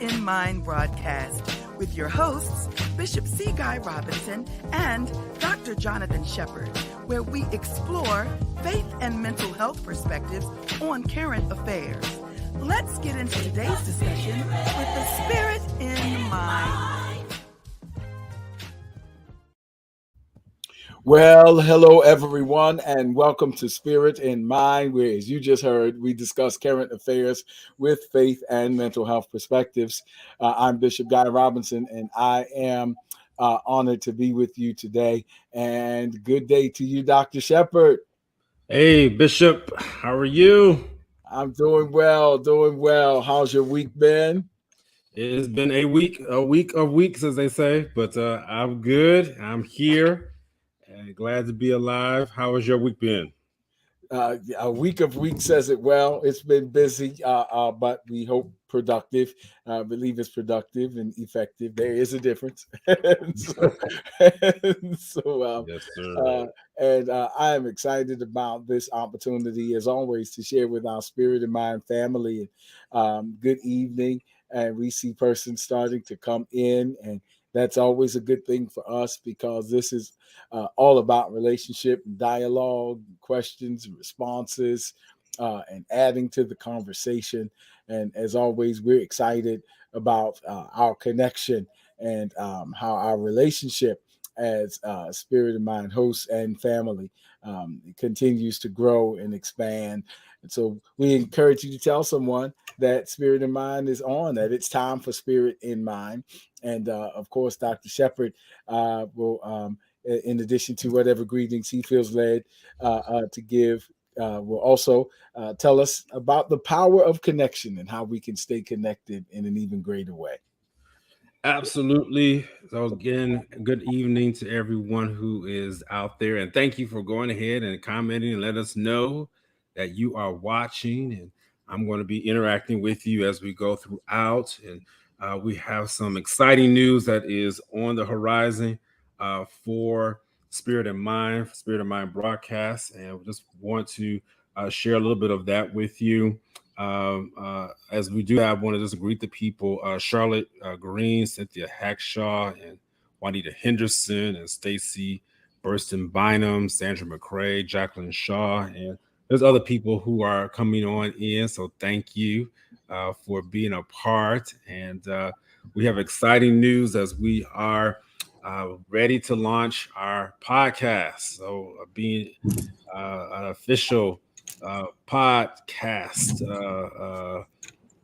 in Mind broadcast with your hosts, Bishop C. Guy Robinson and Dr. Jonathan Shepard, where we explore faith and mental health perspectives on current affairs. Let's get into today's discussion with the Spirit in Mind. Well, hello, everyone, and welcome to Spirit in Mind, where, as you just heard, we discuss current affairs with faith and mental health perspectives. I'm Bishop Guy Robinson, and I am honored to be with you today. And good day to you, Dr. Shepard. Hey, Bishop, how are you? I'm doing well. How's your week been? It's been a week of weeks, as they say, but I'm good. I'm here and glad to be alive. How has your week been? A week of weeks says it well. It's been busy, but we hope productive. Believe it's productive and effective. There is a difference. Yes, sir. I am excited about this opportunity, as always, to share with our Spirit in Mind family. Good evening. And we see persons starting to come in, and that's always a good thing for us, because this is all about relationship and dialogue, questions and responses, and adding to the conversation. And as always, we're excited about our connection and how our relationship as Spirit in Mind hosts and family continues to grow and expand. And so we encourage you to tell someone that Spirit in Mind is on, that it's time for Spirit in Mind. And of course, Dr. Shepard will, in addition to whatever greetings he feels led to give, will also tell us about the power of connection and how we can stay connected in an even greater way. Absolutely. So again, good evening to everyone who is out there, and thank you for going ahead and commenting and let us know that you are watching. And I'm going to be interacting with you as we go throughout. And we have some exciting news that is on the horizon for Spirit in Mind broadcast, and we just want to share a little bit of that with you. As we do, I want to just greet the people: Charlotte Green, Cynthia Hackshaw, and Juanita Henderson, and Stacy Burston Bynum, Sandra McCrae, Jacqueline Shaw, and there's other people who are coming on in. So thank you for being a part. And we have exciting news as we are ready to launch our podcast. So being an official podcast.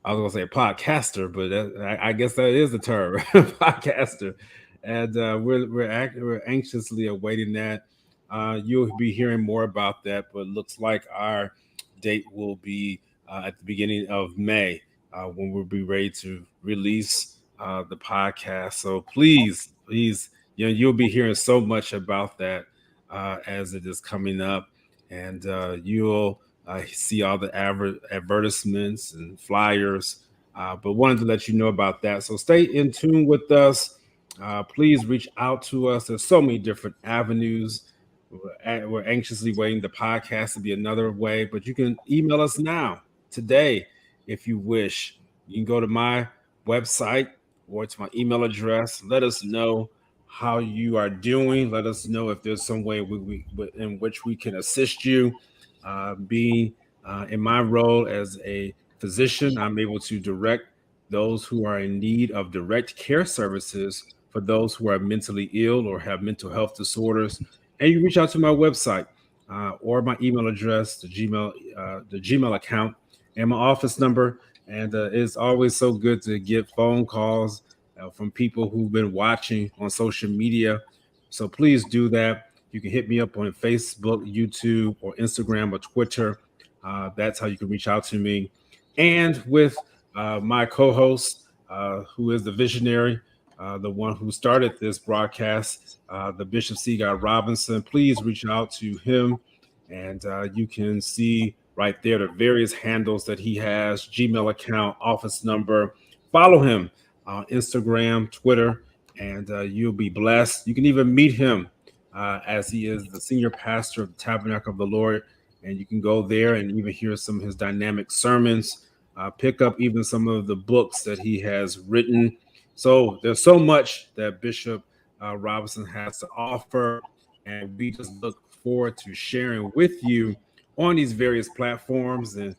I was gonna say podcaster, but I guess that is the term, podcaster. And we're anxiously awaiting that. You'll be hearing more about that, but it looks like our date will be at the beginning of May when we'll be ready to release the podcast. So please, you'll be hearing so much about that as it is coming up. And you'll see all the advertisements and flyers, but wanted to let you know about that. So stay in tune with us. Please reach out to us. There's so many different avenues. We're anxiously waiting the podcast to be another way, but you can email us now, today, if you wish. You can go to my website or to my email address. Let us know how you are doing. Let us know if there's some way in which we can assist you. Being in my role as a physician, I'm able to direct those who are in need of direct care services for those who are mentally ill or have mental health disorders. And you reach out to my website or my email address, the Gmail account, and my office number. And it's always so good to get phone calls from people who've been watching on social media. So please do that. You can hit me up on Facebook, YouTube, or Instagram or Twitter. That's how you can reach out to me. And with my co-host, who is the visionary, the one who started this broadcast, the Bishop C. Guy Robinson, please reach out to him. And you can see right there the various handles that he has, Gmail account, office number. Follow him on Instagram, Twitter, and you'll be blessed. You can even meet him as he is the senior pastor of the Tabernacle of the Lord. And you can go there and even hear some of his dynamic sermons. pick up even some of the books that he has written. So there's so much that Bishop Robinson has to offer, and we just look forward to sharing with you on these various platforms. And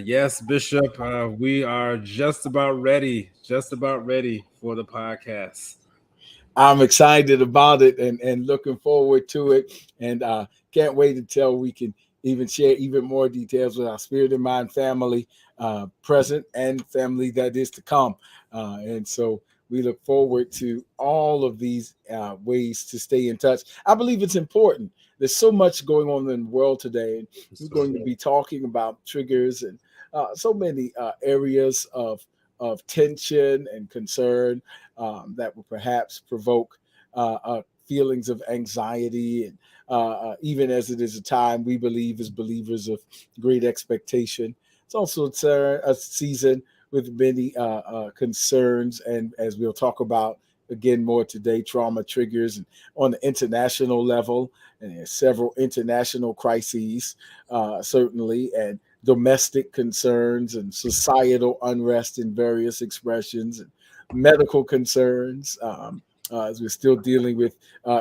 yes, Bishop, we are just about ready for the podcast. I'm excited about it and looking forward to it. And can't wait until we can even share even more details with our Spirit and Mind family, present and family that is to come. And so we look forward to all of these ways to stay in touch. I believe it's important. There's so much going on in the world today. And we're going to be talking about triggers and so many areas of tension and concern that will perhaps provoke feelings of anxiety. And even as it is a time we believe as believers of great expectation, it's also a season with many concerns. And as we'll talk about again more today, trauma triggers and on the international level, and there's several international crises, certainly, and domestic concerns and societal unrest in various expressions, and medical concerns, as we're still dealing with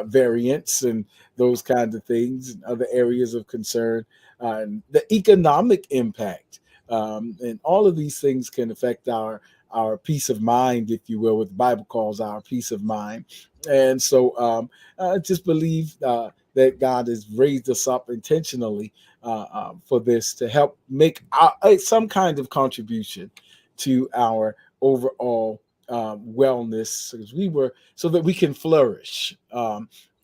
variants and those kinds of things, and other areas of concern, and the economic impact. And all of these things can affect our peace of mind, if you will, what the Bible calls our peace of mind. And so I just believe that God has raised us up intentionally for this to help make some kind of contribution to our overall wellness, so that we can flourish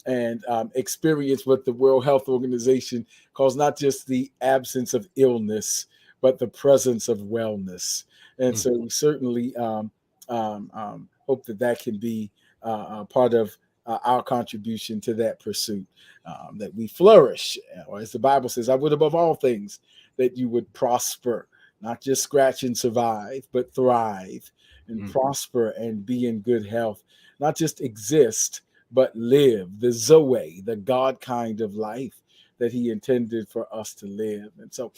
and experience what the World Health Organization calls not just the absence of illness, but the presence of wellness. And so we certainly hope that can be part of our contribution to that pursuit, that we flourish. Or as the Bible says, I would above all things that you would prosper, not just scratch and survive, but thrive and prosper and be in good health, not just exist, but live the Zoe, the God kind of life that he intended for us to live. And so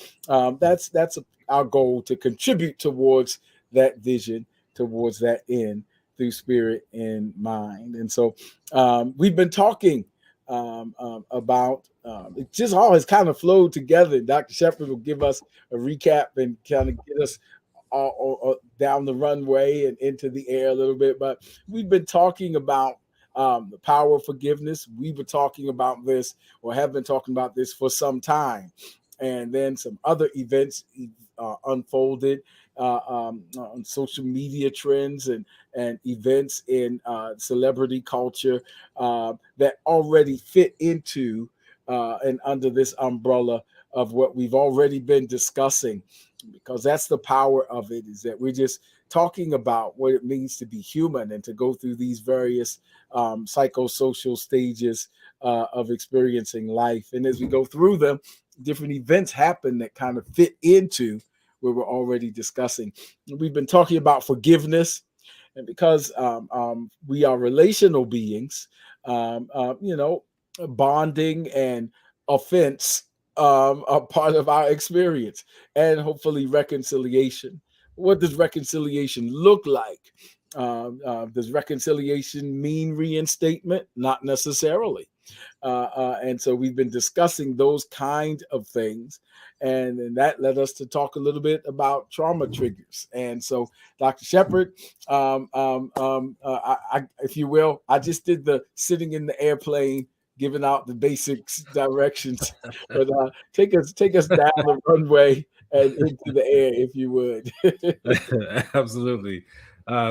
that's our goal, to contribute towards that vision, towards that end, through spirit and mind. And so we've been talking about it, just all has kind of flowed together. Dr. Shepherd will give us a recap and kind of get us all down the runway and into the air a little bit. But we've been talking about the power of forgiveness. We were talking about this, or have been talking about this for some time. And then some other events unfolded on social media trends and events in celebrity culture that already fit into and under this umbrella of what we've already been discussing, because that's the power of it, is that we're just talking about what it means to be human and to go through these various psychosocial stages of experiencing life. And as we go through them, different events happen that kind of fit into what we're already discussing. We've been talking about forgiveness, and because we are relational beings, bonding and offense are part of our experience, and hopefully reconciliation. What does reconciliation look like? Does reconciliation mean reinstatement? Not necessarily. And so we've been discussing those kind of things, and that led us to talk a little bit about trauma triggers. And so, Dr. Shepherd, if you will, I just did the sitting in the airplane, giving out the basics directions, but take us down the runway and into the air, if you would. Absolutely.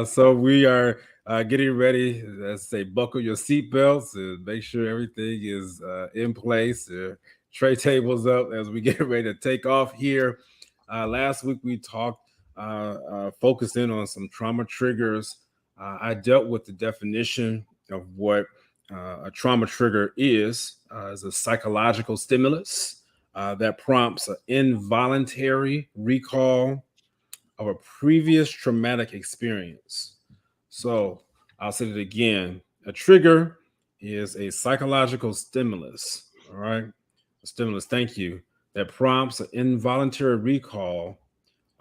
So we are getting ready. Let's say, buckle your seatbelts and make sure everything is in place. Tray tables up as we get ready to take off here. Last week we talked, focused in on some trauma triggers. I dealt with the definition of what a trauma trigger is a psychological stimulus that prompts an involuntary recall of a previous traumatic experience. So I'll say it again. A trigger is a psychological stimulus. All right. A stimulus, thank you, that prompts an involuntary recall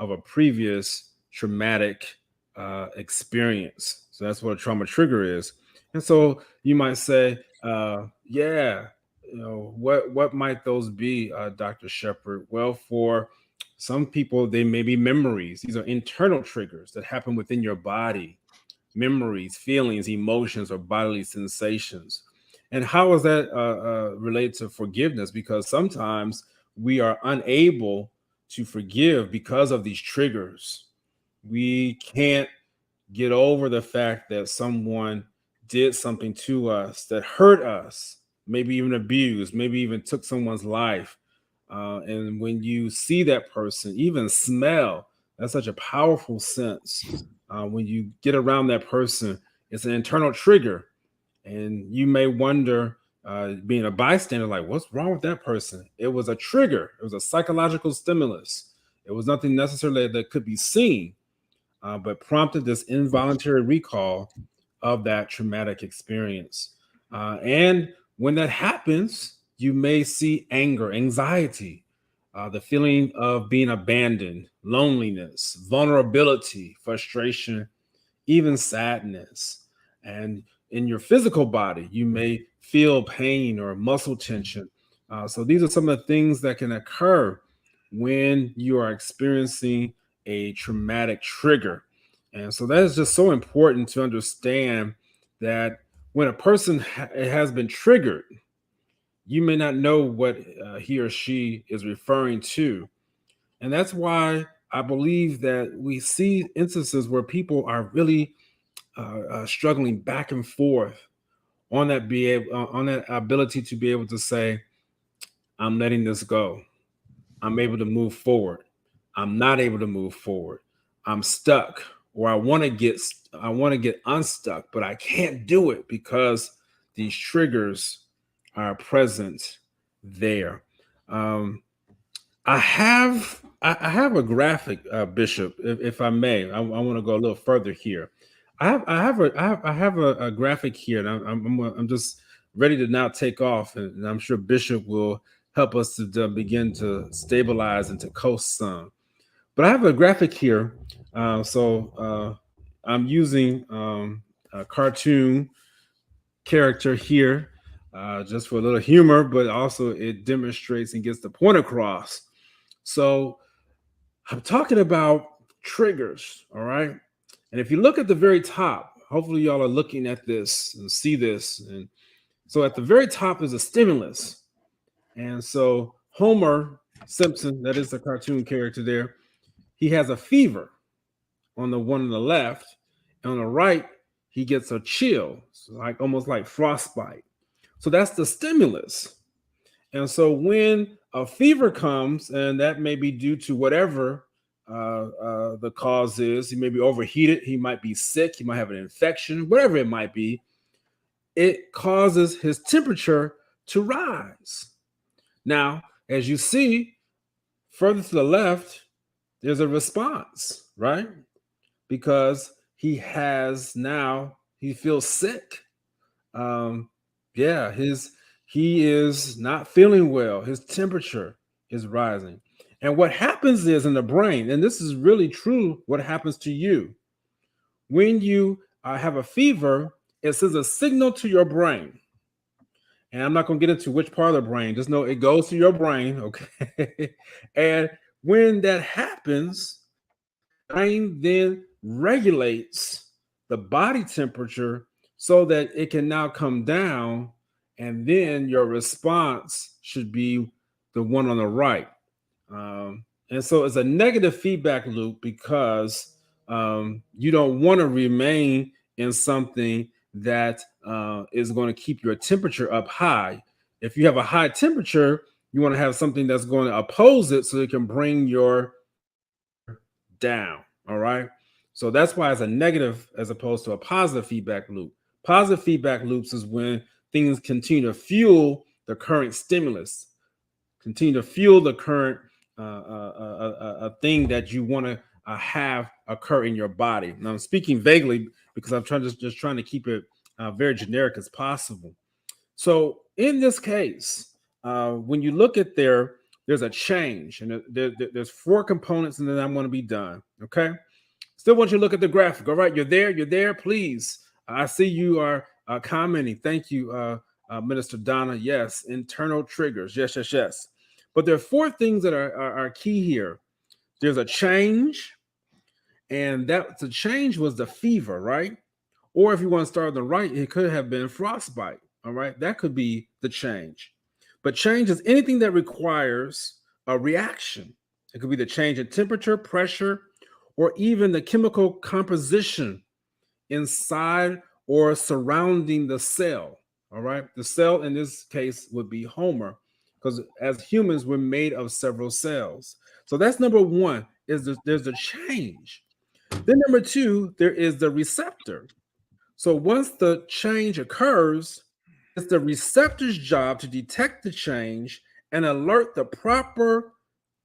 of a previous traumatic experience. So that's what a trauma trigger is. And so you might say, yeah, what might those be, Dr. Shepherd? Well, for some people, they may be memories. These are internal triggers that happen within your body, memories, feelings, emotions, or bodily sensations. And how is that related to forgiveness? Because sometimes we are unable to forgive because of these triggers. We can't get over the fact that someone did something to us that hurt us, maybe even abused, maybe even took someone's life. And when you see that person, even smell, that's such a powerful sense. When you get around that person, it's an internal trigger. And you may wonder, being a bystander, like, what's wrong with that person? It was a trigger, it was a psychological stimulus. It was nothing necessarily that could be seen, but prompted this involuntary recall of that traumatic experience. And when that happens, you may see anger, anxiety, the feeling of being abandoned, loneliness, vulnerability, frustration, even sadness. And in your physical body, you may feel pain or muscle tension. So these are some of the things that can occur when you are experiencing a traumatic trigger. And so that is just so important to understand that when a person has been triggered, you may not know what he or she is referring to. And that's why I believe that we see instances where people are really struggling back and forth on that ability to be able to say, I'm letting this go. I'm able to move forward. I'm not able to move forward. I'm stuck, or I want to get unstuck, but I can't do it because these triggers are present there. I have a graphic, Bishop, if I may. I want to go a little further here. I have a graphic here, and I'm just ready to now take off, and I'm sure Bishop will help us to begin to stabilize and to coast some. But I have a graphic here, so I'm using a cartoon character here, just for a little humor, but also it demonstrates and gets the point across. So I'm talking about triggers, all right? And if you look at the very top, hopefully y'all are looking at this and see this. And so at the very top is a stimulus. And so Homer Simpson, that is the cartoon character there, he has a fever on the one on the left. And on the right, he gets a chill, so like almost like frostbite. So that's the stimulus. And so when a fever comes, and that may be due to whatever the cause is, he may be overheated, he might be sick, he might have an infection, whatever it might be, it causes his temperature to rise. Now, as you see further to the left, there's a response, right? Because he feels sick. He is not feeling well. His temperature is rising. And what happens is in the brain, and this is really true, what happens to you when you have a fever, it sends a signal to your brain. And I'm not going to get into which part of the brain, just know it goes to your brain, okay? And when that happens, the brain then regulates the body temperature so that it can now come down, and then your response should be the one on the right. And so it's a negative feedback loop because you don't want to remain in something that is going to keep your temperature up high. If you have a high temperature, you want to have something that's going to oppose it so it can bring your down. All right. So that's why it's a negative as opposed to a positive feedback loop. Positive feedback loops is when things continue to fuel the current stimulus, continue to fuel the current thing that you want to have occur in your body. Now I'm speaking vaguely because I'm trying to keep it very generic as possible. So in this case, when you look at there, there's a change, and there's four components, and then I'm going to be done. Okay. Still want you to look at the graphic. All right, you're there. Please, I see you are commenting. Thank you, Minister Donna. Yes, internal triggers. Yes. But there are four things that are key here. There's a change, and that the change was the fever, right? Or if you want to start on the right, it could have been frostbite. All right, that could be the change. But change is anything that requires a reaction. It could be the change in temperature, pressure, or even the chemical composition inside or surrounding the cell. All right. The cell in this case would be Homer, because as humans, we're made of several cells. So that's number one, is there's a change. Then number two, there is the receptor. So once the change occurs, it's the receptor's job to detect the change and alert the proper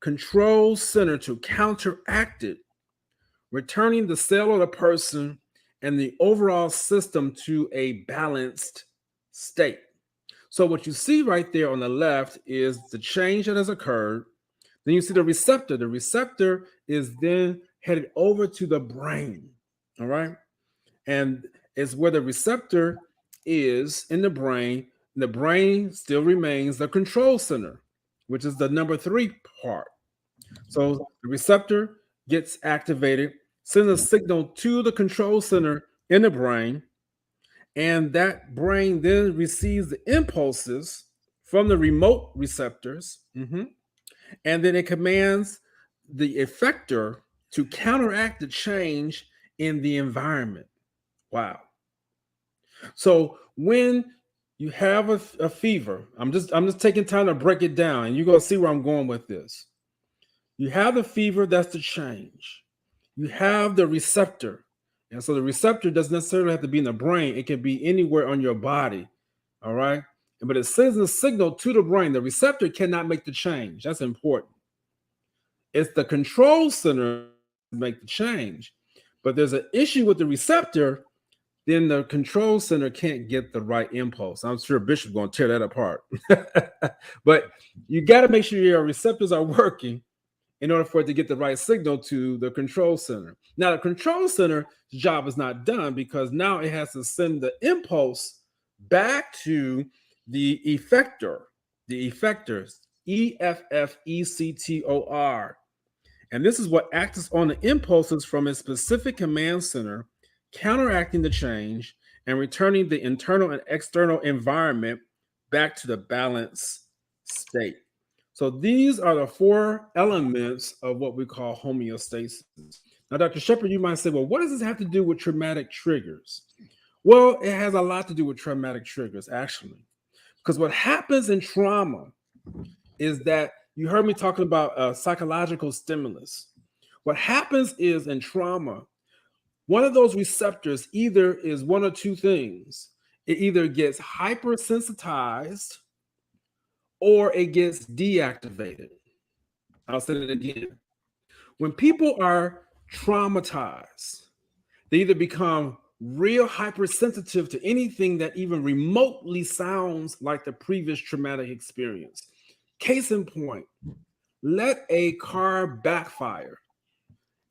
control center to counteract it, returning the cell of the person and the overall system to a balanced state. So what you see right there on the left is the change that has occurred. Then you see the receptor. The receptor is then headed over to the brain. All right. And it's where the receptor is in the brain. The brain still remains the control center, which is the number three part. So the receptor gets activated, sends a signal to the control center in the brain, and that brain then receives the impulses from the remote receptors, and then it commands the effector to counteract the change in the environment. Wow. So when you have a fever, I'm just taking time to break it down, and you're going to see where I'm going with this. You have the fever, that's the change. You have the receptor. And so the receptor doesn't necessarily have to be in the brain. It can be anywhere on your body. All right. But it sends a signal to the brain. The receptor cannot make the change. That's important. It's the control center to make the change. But there's an issue with the receptor, then the control center can't get the right impulse. I'm sure Bishop's going to tear that apart. But you got to make sure your receptors are working in order for it to get the right signal to the control center. Now, the control center's job is not done, because now it has to send the impulse back to the effector, the effectors, EFFECTOR. And this is what acts on the impulses from a specific command center, counteracting the change and returning the internal and external environment back to the balanced state. So these are the four elements of what we call homeostasis. Now, Dr. Shepard, you might say, well, what does this have to do with traumatic triggers? Well, it has a lot to do with traumatic triggers, actually. Because what happens in trauma is that you heard me talking about psychological stimulus. What happens is in trauma, one of those receptors either is one or two things. It either gets hypersensitized or it gets deactivated. I'll say it again. When people are traumatized, they either become real hypersensitive to anything that even remotely sounds like the previous traumatic experience. Case in point, let a car backfire.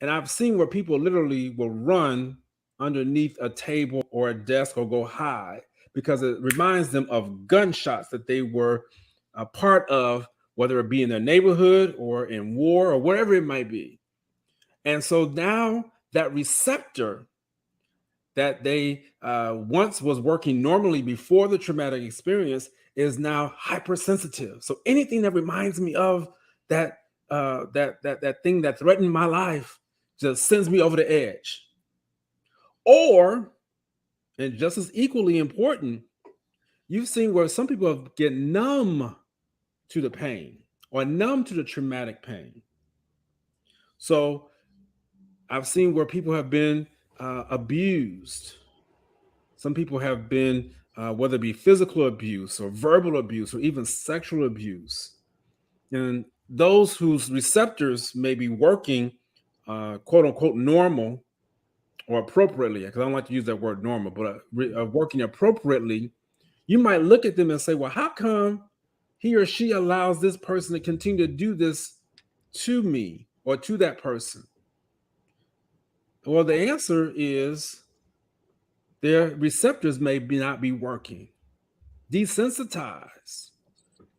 And I've seen where people literally will run underneath a table or a desk or go hide because it reminds them of gunshots that they were a part of, whether it be in their neighborhood or in war or whatever it might be. And so now that receptor that they once was working normally before the traumatic experience is now hypersensitive. So anything that reminds me of that thing that threatened my life just sends me over the edge. Or, and just as equally important, you've seen where some people get numb to the pain or numb to the traumatic pain. So I've seen where people have been abused. Some people have been, whether it be physical abuse or verbal abuse or even sexual abuse. And those whose receptors may be working, quote unquote, normal or appropriately, because I don't like to use that word normal, but working appropriately, you might look at them and say, well, how come he or she allows this person to continue to do this to me or to that person? Well, the answer is their receptors may not be working, desensitized.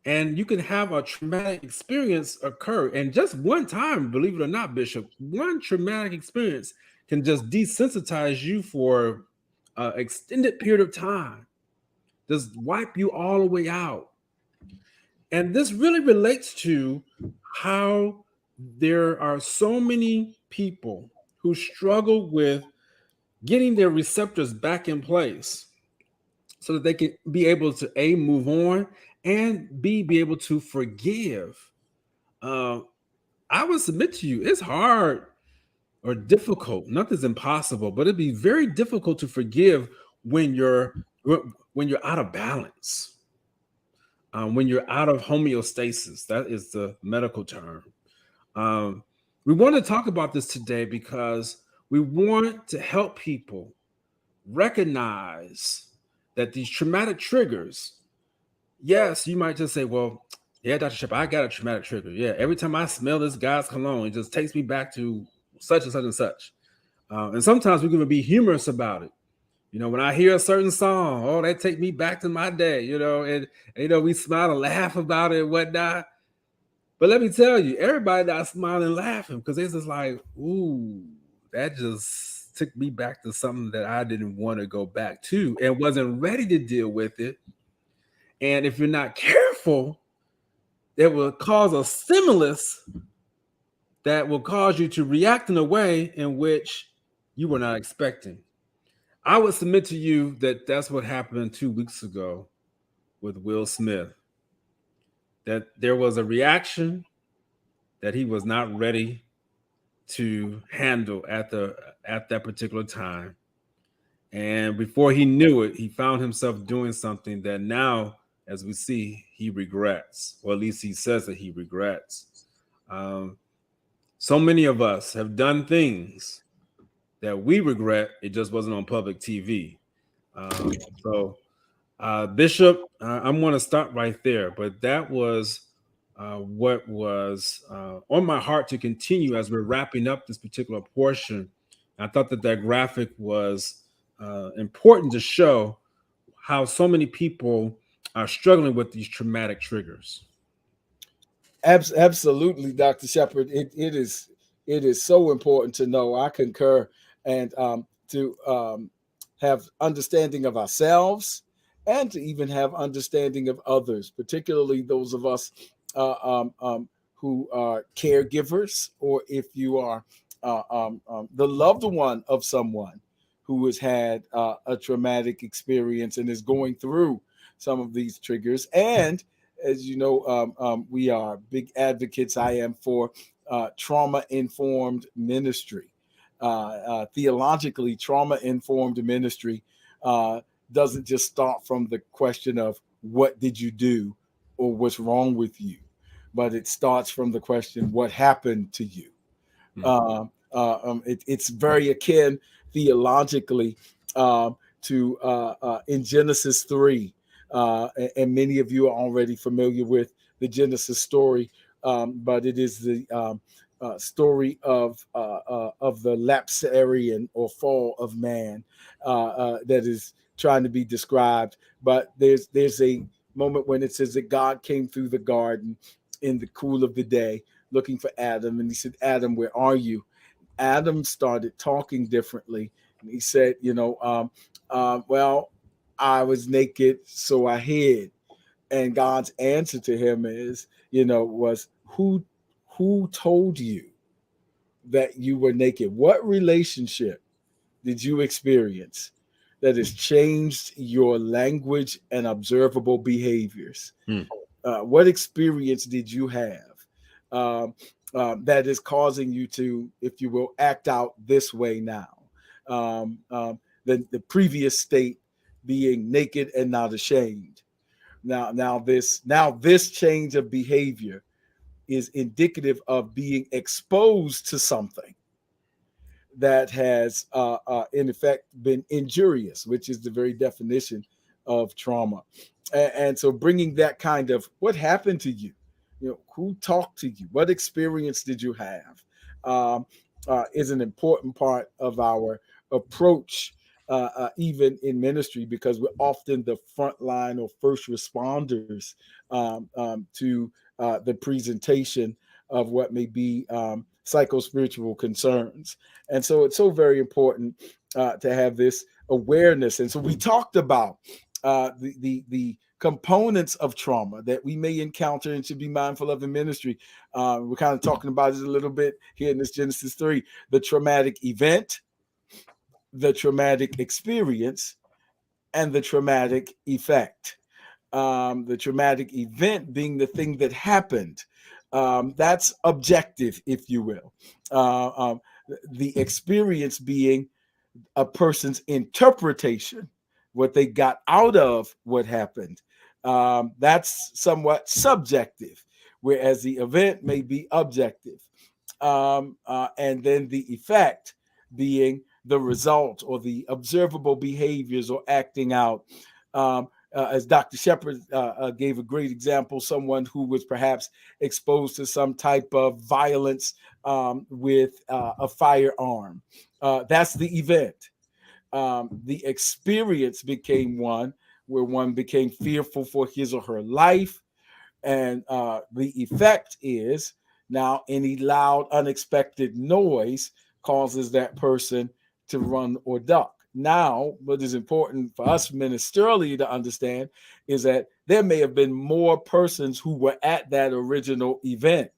And you can have a traumatic experience occur. And just one time, believe it or not, Bishop, one traumatic experience can just desensitize you for an extended period of time, just wipe you all the way out. And this really relates to how there are so many people who struggle with getting their receptors back in place so that they can be able to A, move on, and B, be able to forgive. I would submit to you, it's hard or difficult. Nothing's impossible, but it'd be very difficult to forgive when you're out of balance, when you're out of homeostasis. That is the medical term. We want to talk about this today because we want to help people recognize that these traumatic triggers, yes, you might just say, well, yeah, Dr. Shepard, I got a traumatic trigger. Yeah, every time I smell this guy's cologne, it just takes me back to such and such and such. And sometimes we can be humorous about it. You know, when I hear a certain song, oh, that take me back to my day, you know, and we smile and laugh about it and whatnot. But let me tell you, everybody not smiling and laughing because it's just like, ooh, that just took me back to something that I didn't want to go back to and wasn't ready to deal with it. And if you're not careful, it will cause a stimulus that will cause you to react in a way in which you were not expecting. I would submit to you that that's what happened 2 weeks ago with Will Smith, that there was a reaction that he was not ready to handle at that particular time. And before he knew it, he found himself doing something that now, as we see, he regrets, or at least he says that he regrets. So many of us have done things that we regret. It just wasn't on public TV. Bishop, I'm going to stop right there. But that was what was on my heart to continue as we're wrapping up this particular portion. I thought that graphic was important to show how so many people are struggling with these traumatic triggers. Absolutely, Dr. Shepard. It is so important to know. I concur, and to have understanding of ourselves and to even have understanding of others, particularly those of us who are caregivers, or if you are the loved one of someone who has had a traumatic experience and is going through some of these triggers. And as you know, we are big advocates. I am for trauma-informed ministry. Theologically, trauma-informed ministry doesn't just start from the question of what did you do or what's wrong with you, but it starts from the question, what happened to you? It's very akin theologically to in Genesis 3. And many of you are already familiar with the Genesis story, but it is the story of the lapsarian or fall of man that is trying to be described. But there's a moment when it says that God came through the garden in the cool of the day looking for Adam, and he said, Adam, where are you? Adam started talking differently, and he said, well, I was naked, so I hid. And God's answer to him is, was who told you that you were naked? What relationship did you experience that has changed your language and observable behaviors? What experience did you have that is causing you to, if you will, act out this way now? The previous state being naked and not ashamed. Now this change of behavior is indicative of being exposed to something that has in effect been injurious, which is the very definition of trauma. And so bringing that kind of what happened to you, who talked to you, what experience did you have, is an important part of our approach, even in ministry, because we're often the front line or first responders to the presentation of what may be psychospiritual concerns. And so it's so very important to have this awareness. And so we talked about the components of trauma that we may encounter and should be mindful of in ministry. We're kind of talking about it a little bit here in this Genesis 3, the traumatic event, the traumatic experience, and the traumatic effect. The traumatic event being the thing that happened. That's objective, if you will. The experience being a person's interpretation, what they got out of what happened. That's somewhat subjective, whereas the event may be objective. And then the effect being the result or the observable behaviors or acting out. As Dr. Shepard gave a great example, someone who was perhaps exposed to some type of violence with a firearm. That's the event. The experience became one where one became fearful for his or her life. And the effect is now any loud, unexpected noise causes that person to run or duck. Now, what is important for us ministerially to understand is that there may have been more persons who were at that original event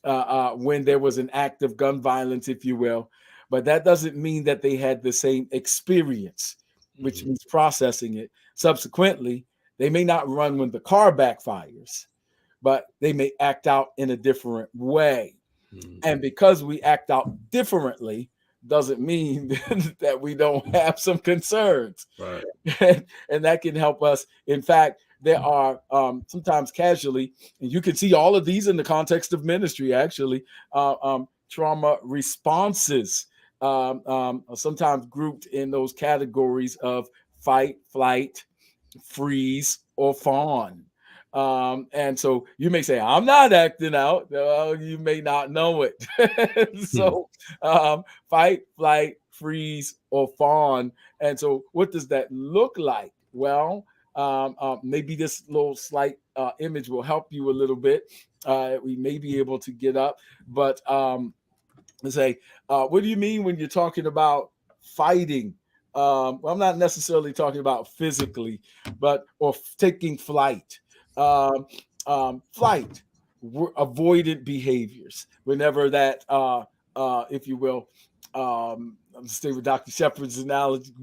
when there was an act of gun violence, if you will. But that doesn't mean that they had the same experience, which means processing it. Subsequently, they may not run when the car backfires, but they may act out in a different way. And because we act out differently, doesn't mean that we don't have some concerns. Right. And that can help us. In fact, there are sometimes casually, and you can see all of these in the context of ministry, actually, trauma responses, sometimes grouped in those categories of fight, flight, freeze, or fawn. And so you may say, I'm not acting out. You may not know it. So fight, flight, freeze, or fawn. And so what does that look like? Well, maybe this little slight image will help you a little bit. We may be able to get up, but let's say, what do you mean when you're talking about fighting? Well, I'm not necessarily talking about physically, or taking flight. Flight, avoidant behaviors. Whenever that, if you will, I'm stay with Dr. Shepard's analogy.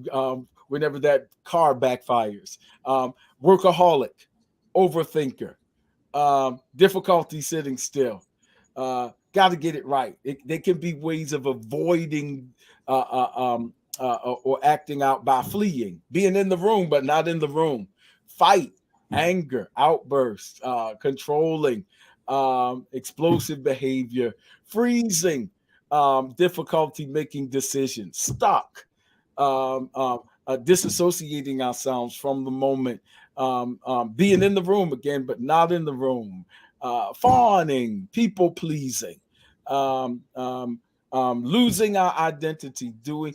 Whenever that car backfires, workaholic, overthinker, difficulty sitting still. Got to get it right. They can be ways of avoiding or acting out by fleeing, being in the room but not in the room. Fight, anger, outbursts, controlling, explosive behavior, freezing, difficulty making decisions, stuck, disassociating ourselves from the moment, being in the room again but not in the room, fawning, people pleasing, losing our identity, doing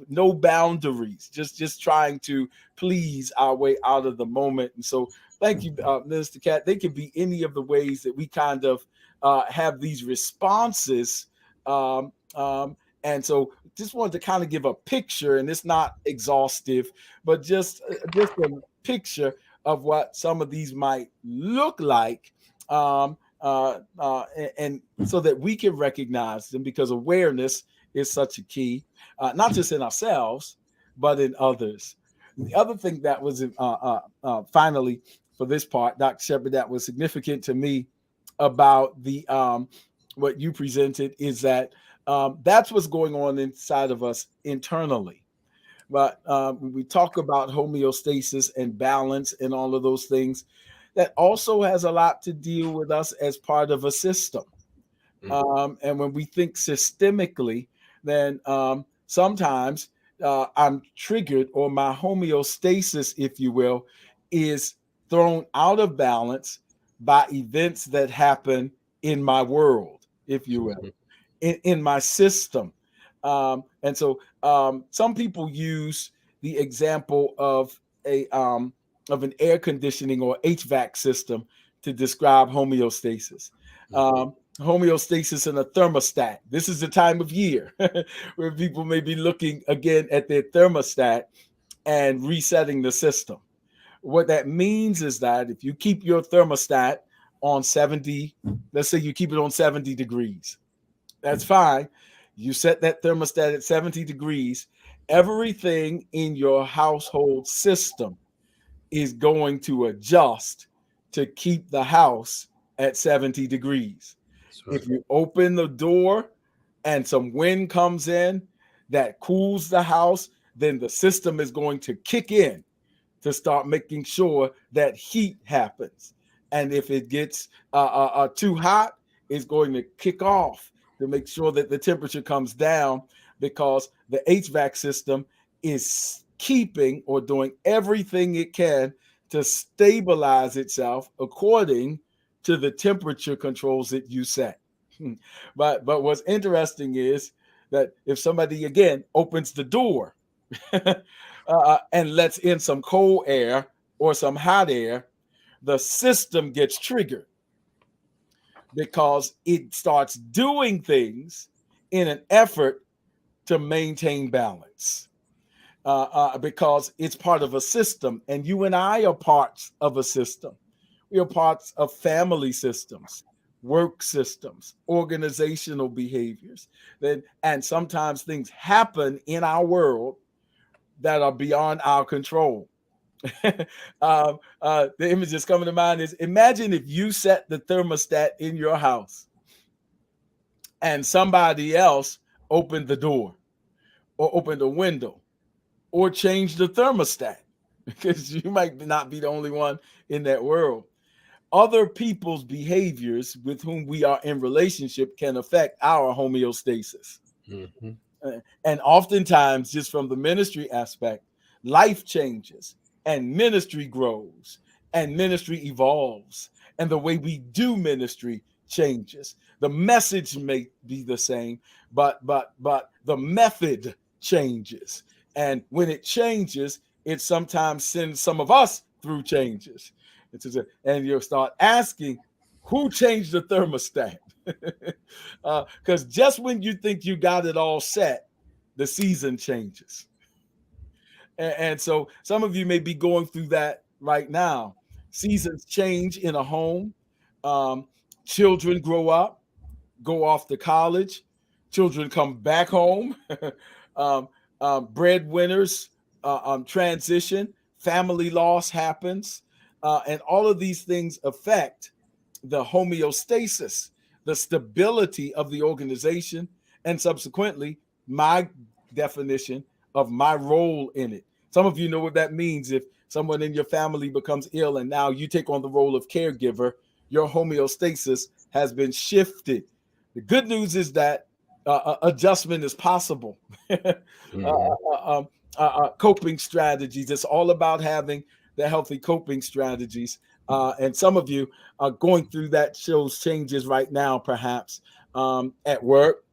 no boundaries, just trying to please our way out of the moment. And so thank you, Minister Cat. They could be any of the ways that we kind of have these responses. And so just wanted to kind of give a picture, and it's not exhaustive, but just a picture of what some of these might look like. And so that we can recognize them, because awareness is such a key, not just in ourselves, but in others. The other thing that was finally for this part, Dr. Shepard, that was significant to me about the what you presented is that that's what's going on inside of us internally. But when we talk about homeostasis and balance and all of those things, that also has a lot to deal with us as part of a system. And when we think systemically, then sometimes I'm triggered, or my homeostasis, if you will, is thrown out of balance by events that happen in my world, if you will, in my system. And so some people use the example of an air conditioning or HVAC system to describe homeostasis. Homeostasis in a thermostat. This is the time of year where people may be looking again at their thermostat and resetting the system. What that means is that if you keep your thermostat on 70, let's say you keep it on 70 degrees, that's fine. You set that thermostat at 70 degrees. Everything in your household system is going to adjust to keep the house at 70 degrees. Right. If you open the door and some wind comes in that cools the house, then the system is going to kick in to start making sure that heat happens. And if it gets too hot, it's going to kick off to make sure that the temperature comes down, because the HVAC system is keeping or doing everything it can to stabilize itself according to the temperature controls that you set. But what's interesting is that if somebody again opens the door and lets in some cold air or some hot air, the system gets triggered because it starts doing things in an effort to maintain balance. Because it's part of a system, and you and I are parts of a system. We are parts of family systems, work systems, organizational behaviors. And sometimes things happen in our world that are beyond our control. The image that's coming to mind is, imagine if you set the thermostat in your house and somebody else opened the door or opened a window or changed the thermostat, because you might not be the only one in that world. Other people's behaviors with whom we are in relationship can affect our homeostasis. Mm-hmm. And oftentimes, just from the ministry aspect, life changes and ministry grows and ministry evolves, and the way we do ministry changes. The message may be the same, but the method changes. And when it changes, it sometimes sends some of us through changes. And you'll start asking, who changed the thermostat? Because just when you think you got it all set, the season changes. And so some of you may be going through that right now. Seasons change in a home. Um, Children grow up, go off to college. Children come back home. um, Breadwinners transition. Family loss happens. And all of these things affect the homeostasis, the stability of the organization, and subsequently my definition of my role in it. Some of you know what that means. If someone in your family becomes ill and now you take on the role of caregiver, your homeostasis has been shifted. The good news is that adjustment is possible. Coping strategies. It's all about having the healthy coping strategies. And some of you are going through those changes right now, perhaps at work,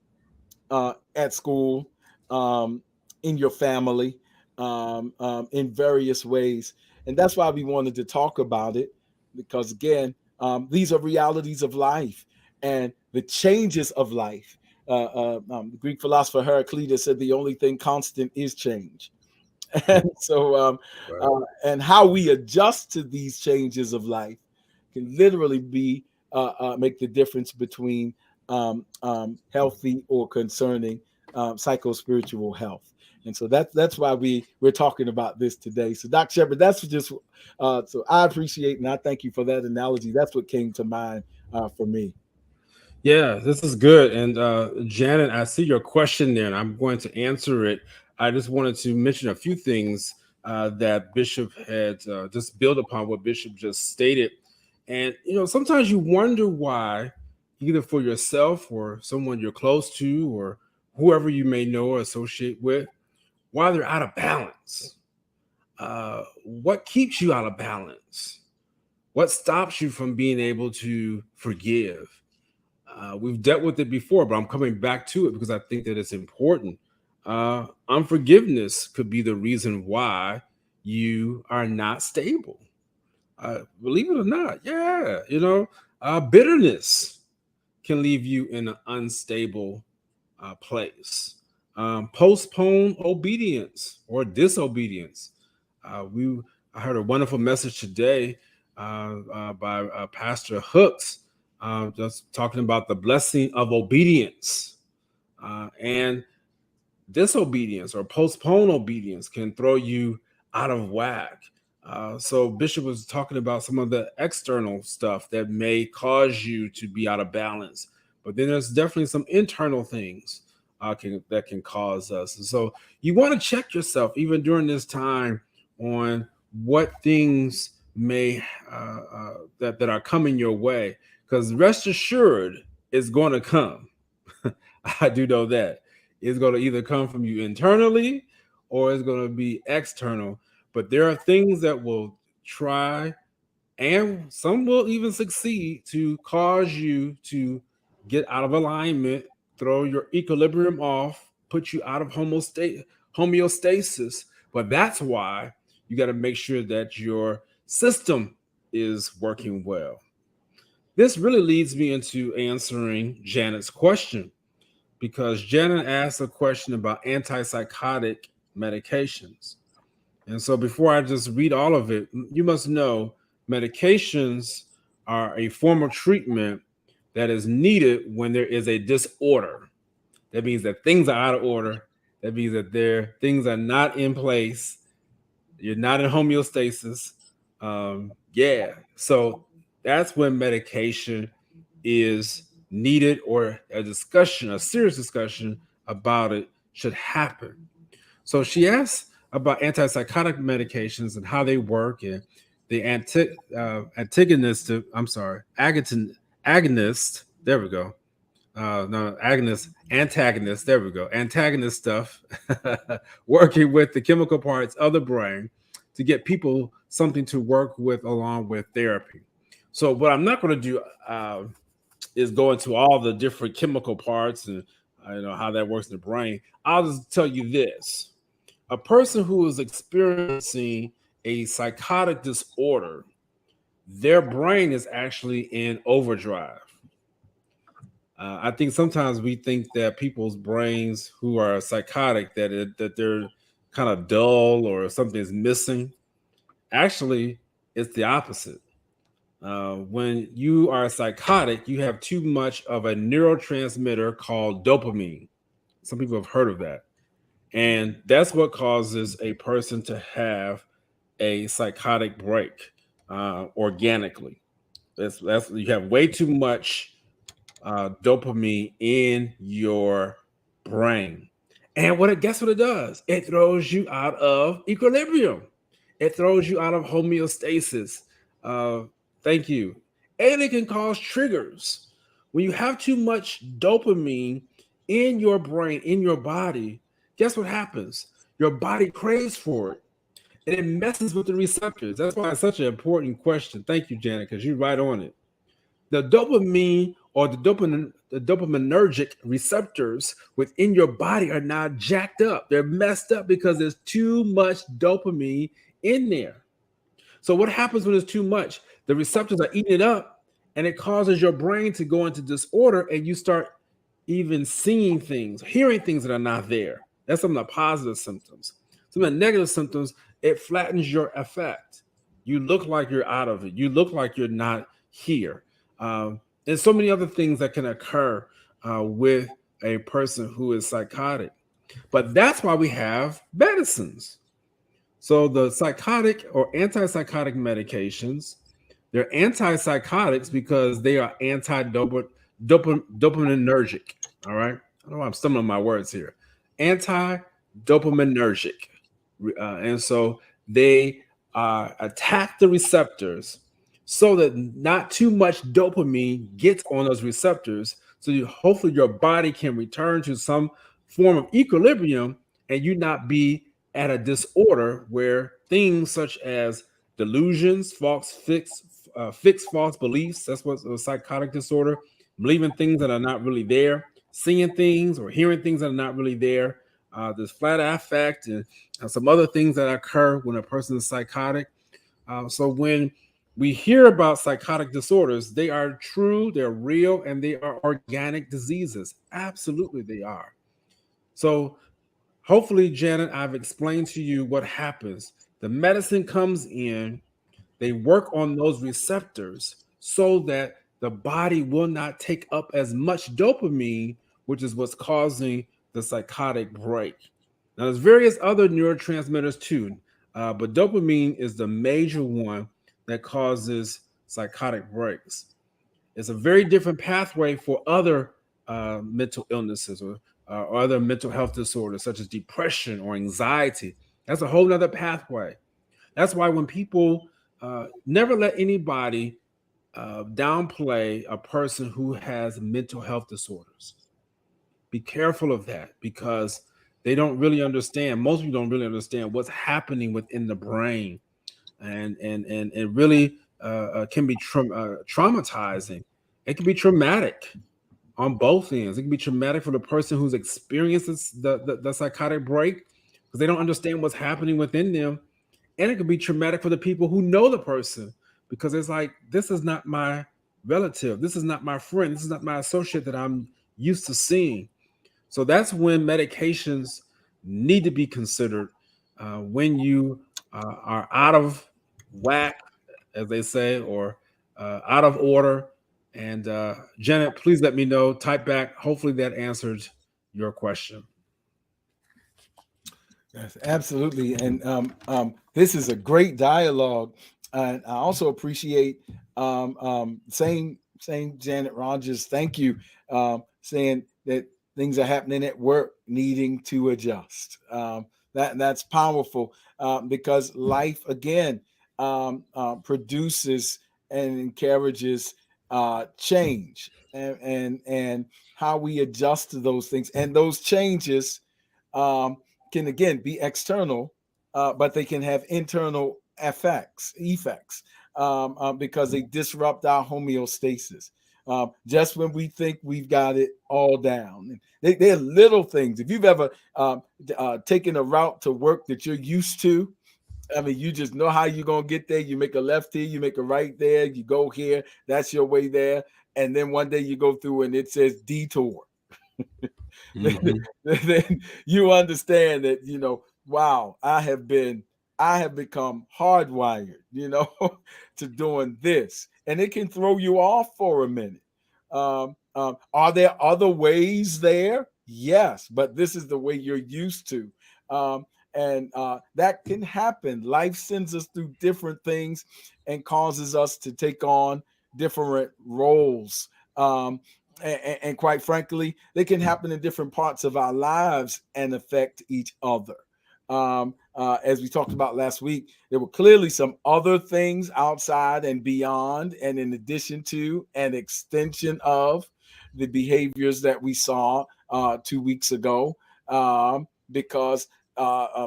at school, in your family, in various ways. And that's why we wanted to talk about it, because again, these are realities of life and the changes of life. The Greek philosopher Heraclitus said the only thing constant is change. And so, and how we adjust to these changes of life can literally be make the difference between healthy or concerning psychospiritual health. And so that's why we're talking about this today. So, Dr. Shepard, that's just so I appreciate and I thank you for that analogy. That's what came to mind for me. Yeah, this is good. And Janet, I see your question there, and I'm going to answer it. I just wanted to mention a few things that Bishop had just built upon what Bishop just stated. And, sometimes you wonder why, either for yourself or someone you're close to or whoever you may know or associate with, why they're out of balance. What keeps you out of balance? What stops you from being able to forgive? We've dealt with it before, but I'm coming back to it because I think that it's important. Unforgiveness could be the reason why you are not stable. Believe it or not, yeah, bitterness can leave you in an unstable place. Postpone obedience or disobedience. I heard a wonderful message today by Pastor Hooks, just talking about the blessing of obedience, and disobedience or postpone obedience can throw you out of whack. So Bishop was talking about some of the external stuff that may cause you to be out of balance, but then there's definitely some internal things that can cause us. And so you want to check yourself even during this time on what things may that are coming your way, because rest assured it's going to come. I do know that it's going to either come from you internally or it's going to be external. But there are things that will try, and some will even succeed, to cause you to get out of alignment, throw your equilibrium off, put you out of homeostasis. But that's why you got to make sure that your system is working well. This really leads me into answering Janet's question, because Janet asked a question about antipsychotic medications. And so before I just read all of it, you must know medications are a form of treatment that is needed when there is a disorder. That means that things are out of order. That means that things are not in place. You're not in homeostasis. So that's when medication is needed, or a serious discussion about it should happen. So she asked about antipsychotic medications and how they work, and the agonist. There we go. Antagonist. There we go. Antagonist stuff, working with the chemical parts of the brain to get people something to work with along with therapy. So what I'm not going to do is go into all the different chemical parts and how that works in the brain. I'll just tell you this. A person who is experiencing a psychotic disorder, their brain is actually in overdrive. I think sometimes we think that people's brains who are psychotic, that they're kind of dull or something's missing. Actually, it's the opposite. When you are psychotic, you have too much of a neurotransmitter called dopamine. Some people have heard of that. And that's what causes a person to have a psychotic break organically. That's you have way too much dopamine in your brain. And guess what it does? It throws you out of equilibrium. It throws you out of homeostasis. Thank you. And it can cause triggers. When you have too much dopamine in your brain, in your body, guess what happens? Your body craves for it, and it messes with the receptors. That's why it's such an important question. Thank you, Janet, because you're right on it. The dopamine or the dopaminergic receptors within your body are now jacked up. They're messed up because there's too much dopamine in there. So what happens when there's too much? The receptors are eating it up, and it causes your brain to go into disorder, and you start even seeing things, hearing things that are not there. That's some of the positive symptoms. Some of the negative symptoms, it flattens your effect. You look like you're out of it. You look like you're not here. And so many other things that can occur with a person who is psychotic. But that's why we have medicines. So the psychotic or antipsychotic medications, they're antipsychotics because they are dopaminergic. All right. I don't know why I'm stumbling on my words here. Anti-dopaminergic. And so they attack the receptors so that not too much dopamine gets on those receptors. So hopefully your body can return to some form of equilibrium, and you not be at a disorder where things such as delusions, fixed false beliefs, that's what's a psychotic disorder, believing things that are not really there, seeing things or hearing things that are not really there. There's flat affect and some other things that occur when a person is psychotic. So when we hear about psychotic disorders, they are true, they're real, and they are organic diseases. Absolutely, they are. So hopefully, Janet, I've explained to you what happens. The medicine comes in, they work on those receptors so that the body will not take up as much dopamine, which is what's causing the psychotic break. Now, there's various other neurotransmitters too, but dopamine is the major one that causes psychotic breaks. It's a very different pathway for other mental illnesses or other mental health disorders, such as depression or anxiety. That's a whole nother pathway. That's why when people never let anybody downplay a person who has mental health disorders. Be careful of that because they don't really understand. Most people don't really understand what's happening within the brain, and it really can be traumatizing. It can be traumatic on both ends. It can be traumatic for the person who's experienced the psychotic break because they don't understand what's happening within them. And it can be traumatic for the people who know the person because it's like, this is not my relative. This is not my friend. This is not my associate that I'm used to seeing. So that's when medications need to be considered when you are out of whack, as they say, or out of order. And Janet, please let me know. Type back. Hopefully that answered your question. Yes, absolutely. And this is a great dialogue. And I also appreciate saying Janet Rogers, thank you, saying that things are happening at work needing to adjust. That's powerful because life, again, produces and encourages change and how we adjust to those things. And those changes can again be external, but they can have internal effects because they disrupt our homeostasis. Just when we think we've got it all down, they're little things. If you've ever taken a route to work that you're used to, I mean, you just know how you're going to get there. You make a left here, you make a right there, you go here, that's your way there. And then one day you go through and it says detour. Mm-hmm. Then you understand that, wow, I have become hardwired, to doing this. And it can throw you off for a minute. Are there other ways there? Yes, but this is the way you're used to. And that can happen. Life sends us through different things and causes us to take on different roles. And quite frankly, they can happen in different parts of our lives and affect each other. As we talked about last week, there were clearly some other things outside and beyond, and in addition to an extension of the behaviors that we saw 2 weeks ago, because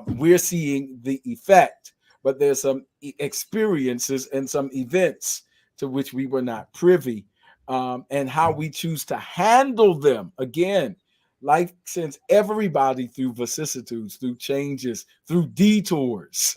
we're seeing the effect, but there's some experiences and some events to which we were not privy. And how we choose to handle them. Again, life sends everybody through vicissitudes, through changes, through detours.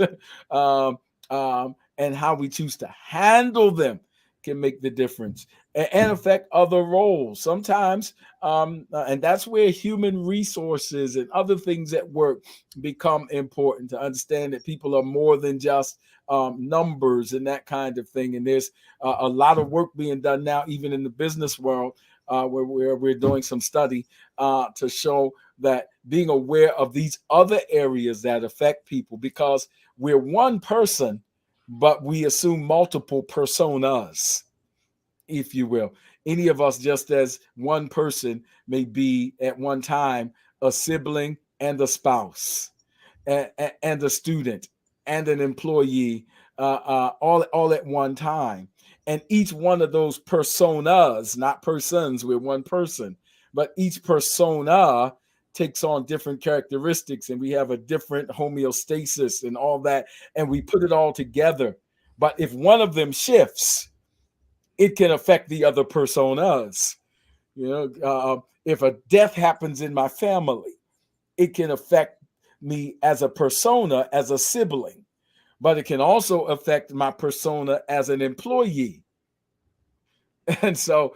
And how we choose to handle them can make the difference and affect other roles. Sometimes, and that's where human resources and other things at work become important, to understand that people are more than just numbers and that kind of thing. And there's a lot of work being done now, even in the business world, where we're doing some study to show that being aware of these other areas that affect people, because we're one person, but we assume multiple personas, if you will. Any of us, just as one person, may be at one time a sibling and a spouse and a student and an employee, all at one time. And each one of those personas, not persons, we're one person, but each persona takes on different characteristics and we have a different homeostasis and all that, and we put it all together. But if one of them shifts, it can affect the other personas. If a death happens in my family, it can affect me as a persona, as a sibling, but it can also affect my persona as an employee. And so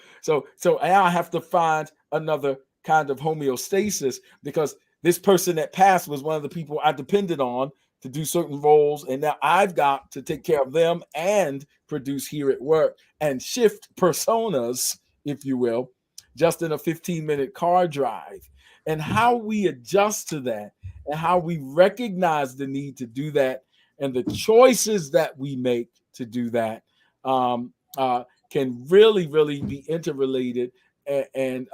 I have to find another kind of homeostasis, because this person that passed was one of the people I depended on to do certain roles, and now I've got to take care of them and produce here at work and shift personas, if you will, just in a 15-minute car drive. And how we adjust to that and how we recognize the need to do that and the choices that we make to do that can really, really be interrelated and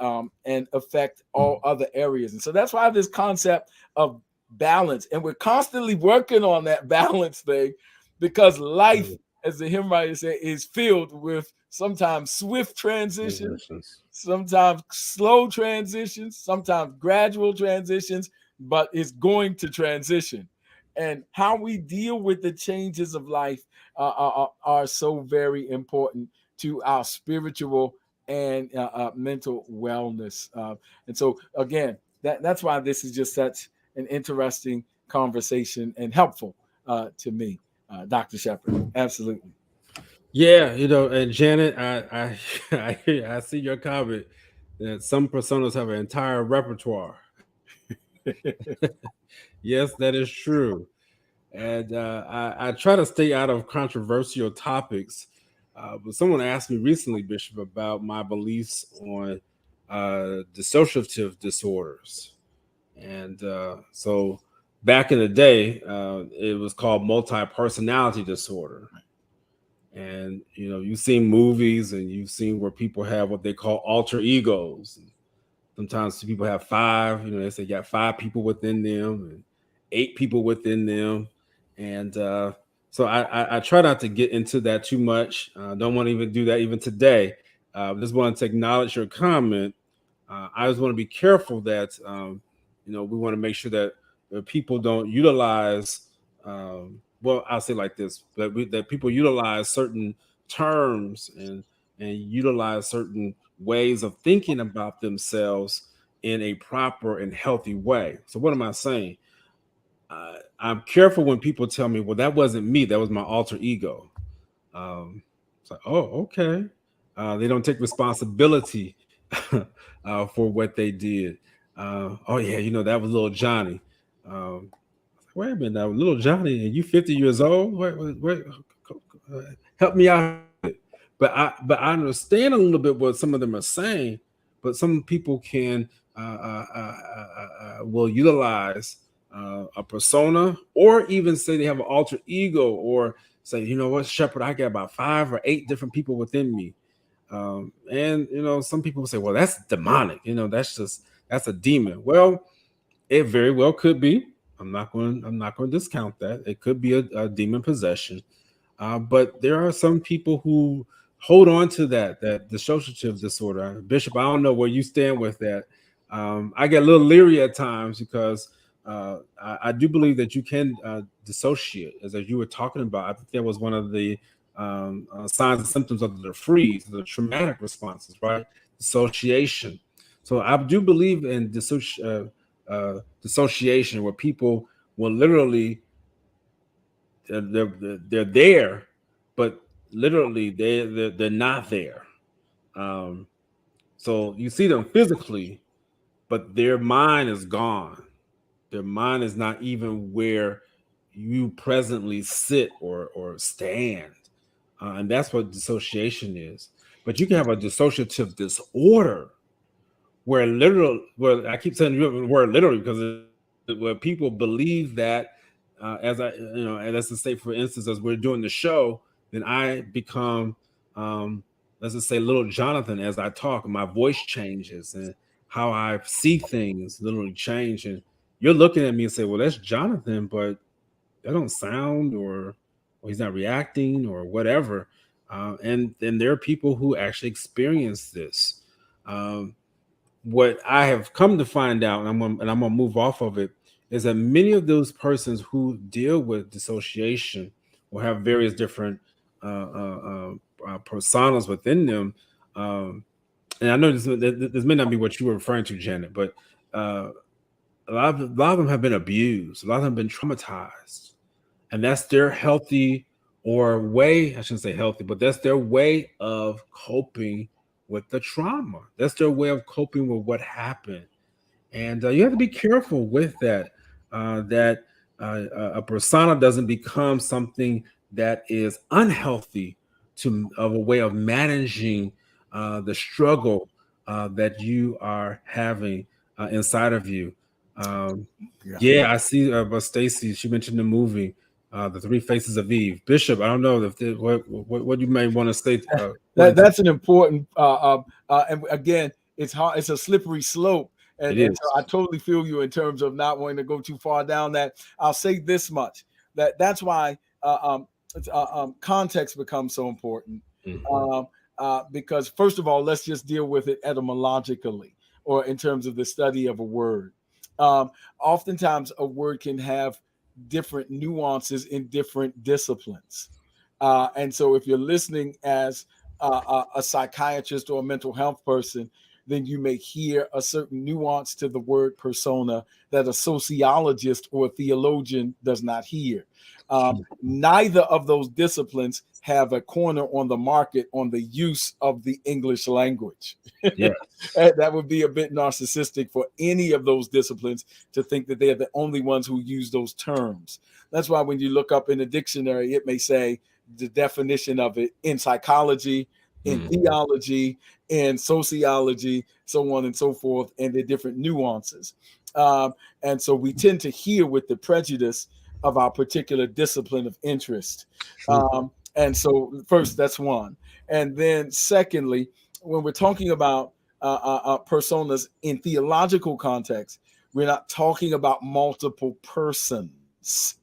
affect all other areas. And so that's why this concept of balance, and we're constantly working on that balance thing, because life, as the hymn writer said, is filled with sometimes swift transitions, sometimes slow transitions, sometimes gradual transitions, but it's going to transition. And how we deal with the changes of life are so very important to our spiritual and mental wellness. And so, again, that's why this is just such an interesting conversation and helpful to me, Dr. Shepard. Absolutely. Yeah, and Janet, I see your comment that some personas have an entire repertoire. Yes, that is true. And I try to stay out of controversial topics. But someone asked me recently, Bishop, about my beliefs on dissociative disorders. And so back in the day, it was called multi-personality disorder. And, you've seen movies and you've seen where people have what they call alter egos. Sometimes people have 5, they say you got 5 people within them and 8 people within them. And so I try not to get into that too much. Don't want to even do that even today. Just wanted to acknowledge your comment. I just want to be careful that, we want to make sure that people don't utilize, well, I'll say like this, that people utilize certain terms and utilize certain ways of thinking about themselves in a proper and healthy way. So what am I saying? I'm careful when people tell me, well, that wasn't me, that was my alter ego. It's like, oh, okay. They don't take responsibility for what they did. Oh yeah, that was little Johnny. Wait a minute, now little Johnny, and you 50 years old? Wait, help me out. But I understand a little bit what some of them are saying. But some people can will utilize a persona, or even say they have an alter ego, or say, you know what, Shepherd, I got about 5 or 8 different people within me. And some people say, well, that's demonic. That's a demon. Well, it very well could be. I'm not going to discount that. It could be a demon possession. But there are some people who hold on to that dissociative disorder. Bishop, I don't know where you stand with that. I get a little leery at times because I do believe that you can dissociate, as you were talking about. I think that was one of the signs and symptoms of the freeze, the traumatic responses, right? Dissociation. So I do believe in dissociation, where people will literally they're there, but literally they're not there. So you see them physically, but their mind is gone. Their mind is not even where you presently sit or stand. And that's what dissociation is. But you can have a dissociative disorder where I keep saying the word literally because where people believe that, as and let's just say, for instance, as we're doing the show, then I become, let's just say, little Jonathan as I talk, and my voice changes and how I see things literally change. And you're looking at me and say, well, that's Jonathan, but that don't sound, or he's not reacting or whatever. And there are people who actually experience this. what I have come to find out, and I'm gonna move off of it, is that many of those persons who deal with dissociation will have various different personas within them. And I know this may not be what you were referring to, Janet, but a lot of them have been abused. A lot of them have been traumatized, and that's their healthy or way. I shouldn't say healthy, but that's their way of coping with the trauma. That's their way of coping with what happened. And you have to be careful with that. That a persona doesn't become something that is unhealthy of a way of managing the struggle that you are having inside of you. Yeah, I see. But Stacy, she mentioned the movie, The Three Faces of Eve. Bishop, I don't know if what you may want to say. That's an important. And again, it's hard. It's a slippery slope, and so I totally feel you in terms of not wanting to go too far down that. I'll say this much: that's why context becomes so important. Because first of all, let's just deal with it etymologically, or in terms of the study of a word. Oftentimes, a word can have different nuances in different disciplines. And so if you're listening as a psychiatrist or a mental health person, then you may hear a certain nuance to the word persona that a sociologist or a theologian does not hear. Neither of those disciplines have a corner on the market on the use of the English language. Yeah. That would be a bit narcissistic for any of those disciplines to think that they're the only ones who use those terms. That's why when you look up in a dictionary, it may say the definition of it in psychology, in theology, in sociology, so on and so forth, and the different nuances. And so we tend to hear with the prejudice of our particular discipline of interest. And so first, that's one. And then secondly, when we're talking about personas in theological context, we're not talking about multiple persons.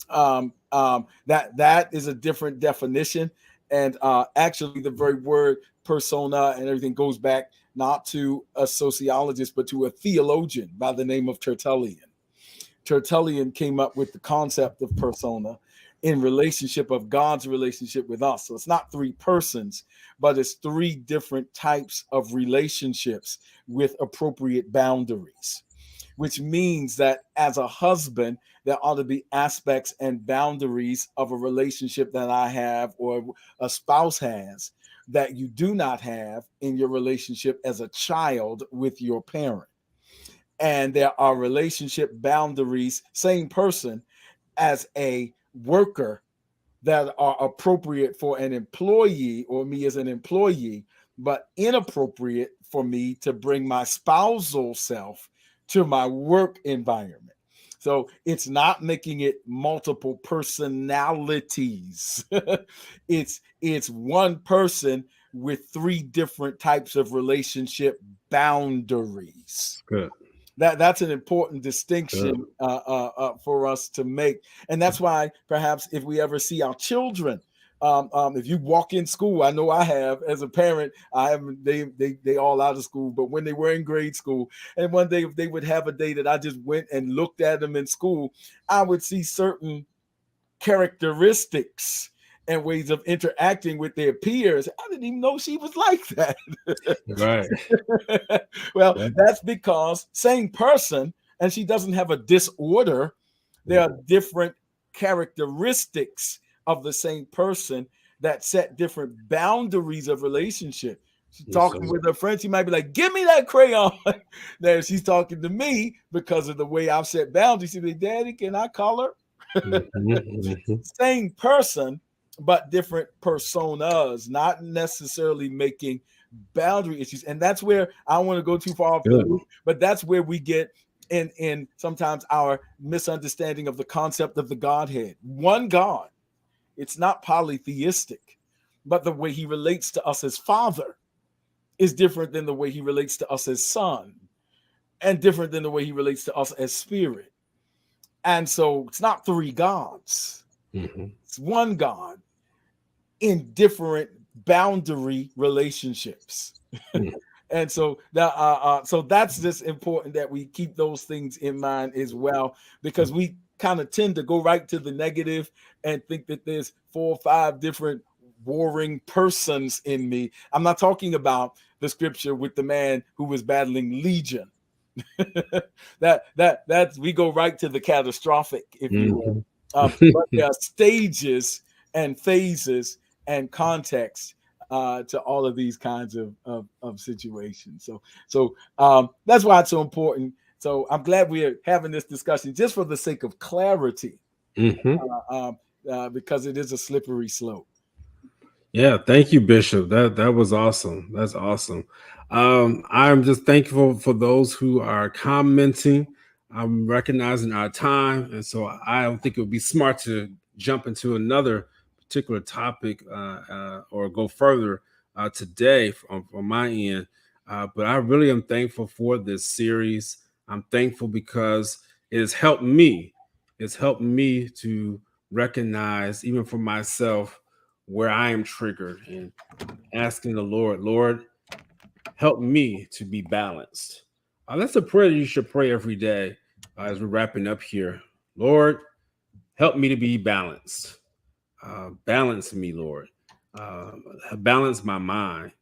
That is a different definition. And actually, the very word persona and everything goes back not to a sociologist, but to a theologian by the name of Tertullian. Tertullian came up with the concept of persona in relationship of God's relationship with us. So it's not three persons, but it's three different types of relationships with appropriate boundaries, which means that as a husband, there ought to be aspects and boundaries of a relationship that I have or a spouse has that you do not have in your relationship as a child with your parent. And there are relationship boundaries, same person, as a worker that are appropriate for an employee or me as an employee, but inappropriate for me to bring my spousal self to my work environment. So it's not making it multiple personalities. It's one person with three different types of relationship boundaries. Good. That's an important distinction for us to make. And that's why perhaps if we ever see our children, if you walk in school, I know I have as a parent, I haven't, they all out of school, but when they were in grade school, and one day if they would have a day that I just went and looked at them in school, I would see certain characteristics and ways of interacting with their peers. I didn't even know she was like that. Right. Well, that's because same person, and she doesn't have a disorder. There are different characteristics of the same person that set different boundaries of relationship. She's talking with her friend. She might be like, give me that crayon. Now she's talking to me because of the way I've set boundaries. She's like, Daddy, can I color? Same person, but different personas, not necessarily making boundary issues. And that's where I don't want to go too far off the loop, but that's where we get in sometimes our misunderstanding of the concept of the Godhead. One God. It's not polytheistic, but the way he relates to us as Father is different than the way he relates to us as Son, and different than the way he relates to us as Spirit. And so it's not three gods. It's one God in different boundary relationships. And so that so that's just important that we keep those things in mind as well, because we kind of tend to go right to the negative and think that there's 4 or 5 different warring persons in me. I'm not talking about the scripture with the man who was battling legion. That's we go right to the catastrophic, if you will. But there are stages and phases and context to all of these kinds of situations. So that's why it's so important. So I'm glad we're having this discussion just for the sake of clarity, because it is a slippery slope. Yeah, thank you, Bishop. That was awesome. That's awesome. I'm just thankful for those who are commenting. I'm recognizing our time, and so I don't think it would be smart to jump into another particular topic or go further today from my end. But I really am thankful for this series. I'm thankful because it has helped me. It's helped me to recognize, even for myself, where I am triggered, and asking the Lord, help me to be balanced. That's a prayer you should pray every day as we're wrapping up here. Lord, help me to be balanced. Balance me, Lord. Balance my mind.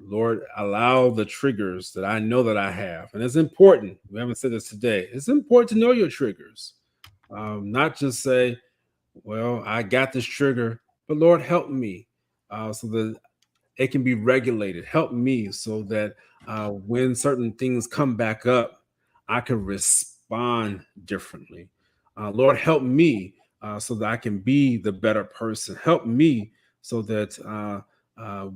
Lord, allow the triggers that I know that I have. And it's important. We haven't said this today. It's important to know your triggers. Not just say, well, I got this trigger, but Lord, help me so that it can be regulated. Help me so that when certain things come back up, I can respond differently. Lord, help me so that I can be the better person. Help me so that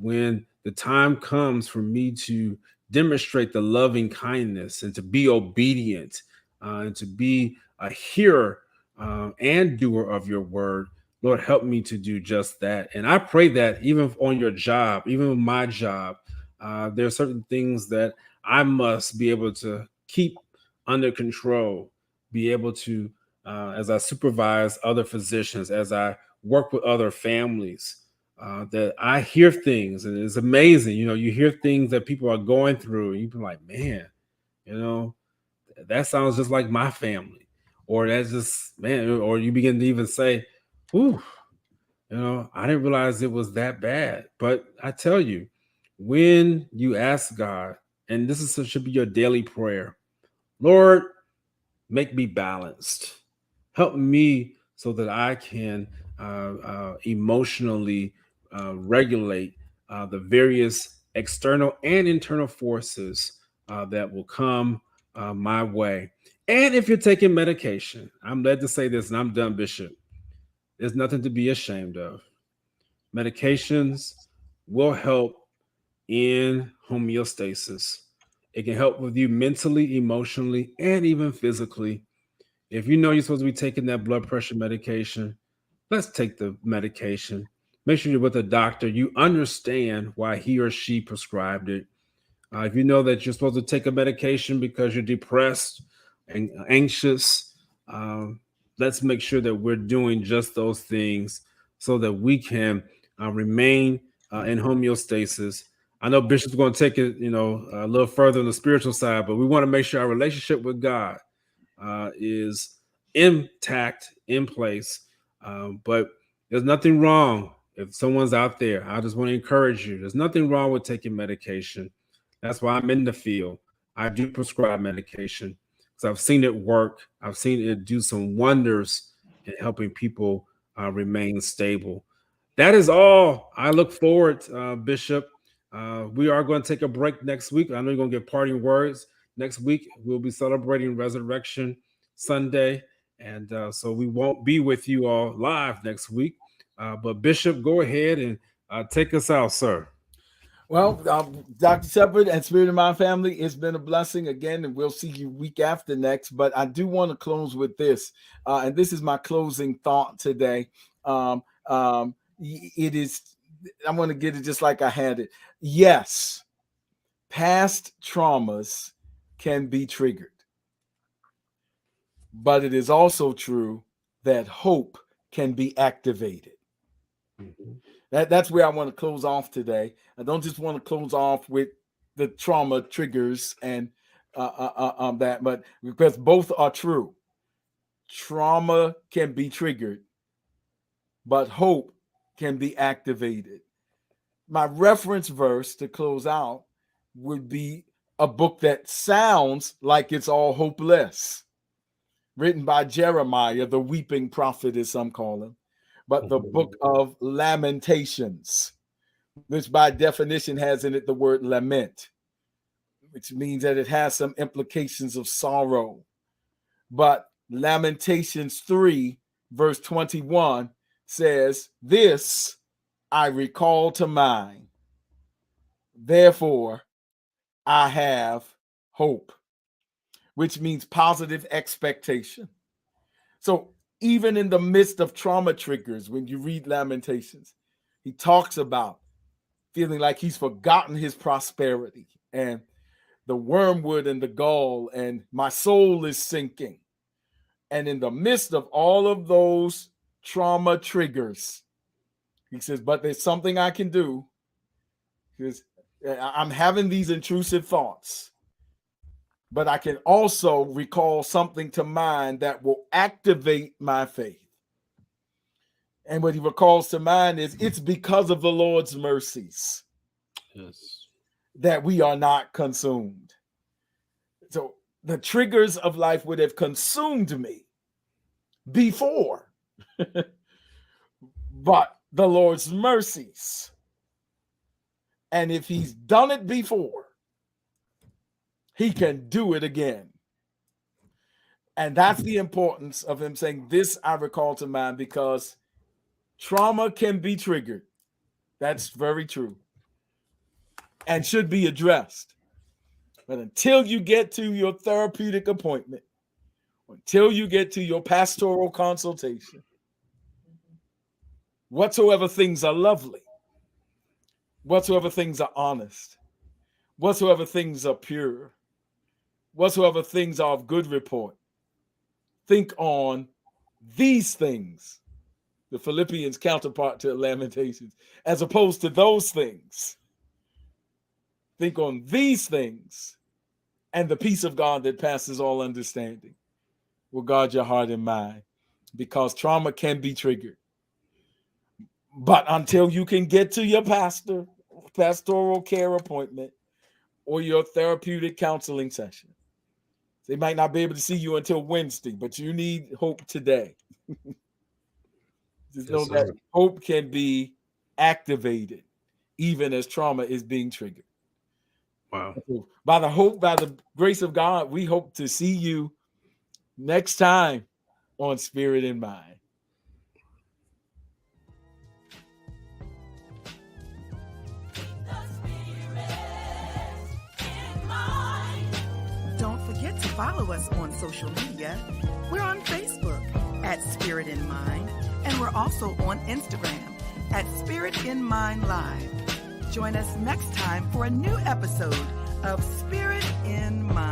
when the time comes for me to demonstrate the loving kindness and to be obedient and to be a hearer and doer of your word, Lord, help me to do just that. And I pray that even on your job, even on my job, there are certain things that I must be able to keep under control, be able to, as I supervise other physicians, as I work with other families, that I hear things, and it's amazing. You know, you hear things that people are going through, and you're like, man, you know, that sounds just like my family. Or that's just, man, or you begin to even say, ooh, you know, I didn't realize it was that bad. But I tell you, when you ask God, and should be your daily prayer, Lord, make me balanced. Help me so that I can emotionally regulate the various external and internal forces that will come my way. And if you're taking medication, I'm led to say this, and I'm done, Bishop. There's nothing to be ashamed of. Medications will help in homeostasis. It can help with you mentally, emotionally, and even physically. If you know you're supposed to be taking that blood pressure medication, let's take the medication. Make sure you're with a doctor. You understand why he or she prescribed it. If you know that you're supposed to take a medication because you're depressed and anxious, let's make sure that we're doing just those things so that we can remain in homeostasis. I know Bishop's going to take it, you know, a little further on the spiritual side, but we want to make sure our relationship with God is intact, in place. But there's nothing wrong if someone's out there. I just want to encourage you. There's nothing wrong with taking medication. That's why I'm in the field. I do prescribe medication because I've seen it work. I've seen it do some wonders in helping people remain stable. That is all. I look forward, Bishop. We are going to take a break next week. I know you're going to get parting words. Next week, we'll be celebrating Resurrection Sunday. And so we won't be with you all live next week. But Bishop, go ahead and take us out, sir. Well, Dr. Shepard and Spirit of My Family, it's been a blessing again, and we'll see you week after next. But I do want to close with this, and this is my closing thought today. It is, I'm going to get it just like I had it. Yes, past traumas can be triggered, but it is also true that hope can be activated. That's where I want to close off today. I don't just want to close off with the trauma triggers and that, but because both are true. Trauma can be triggered, but hope can be activated. My reference verse to close out would be a book that sounds like it's all hopeless, written by Jeremiah, the weeping prophet, as some call him, but the book of Lamentations, which by definition has in it the word lament, which means that it has some implications of sorrow. But Lamentations 3, verse 21 says, "This I recall to mind, therefore I have hope," which means positive expectation. So even in the midst of trauma triggers, when you read Lamentations, he talks about feeling like he's forgotten his prosperity and the wormwood and the gall, and my soul is sinking. And in the midst of all of those trauma triggers, he says, but there's something I can do, because I'm having these intrusive thoughts, but I can also recall something to mind that will activate my faith. And what he recalls to mind is, it's because of the Lord's mercies, yes, that we are not consumed. So the triggers of life would have consumed me before, but the Lord's mercies. And if he's done it before, he can do it again. And that's the importance of him saying, this I recall to mind, because trauma can be triggered. That's very true. And should be addressed. But until you get to your therapeutic appointment, until you get to your pastoral consultation, whatsoever things are lovely, whatsoever things are honest, whatsoever things are pure, whatsoever things are of good report, think on these things, the Philippians counterpart to Lamentations, as opposed to those things. Think on these things, and the peace of God that passes all understanding will guard your heart and mind, because trauma can be triggered. But until you can get to your pastoral care appointment, or your therapeutic counseling session, they might not be able to see you until Wednesday, but you need hope today. Just know that hope can be activated even as trauma is being triggered. Wow. By the grace of God, we hope to see you next time on Spirit in Mind. Don't forget to follow us on social media. We're on Facebook at Spirit in Mind, and we're also on Instagram at Spirit in Mind Live. Join us next time for a new episode of Spirit in Mind.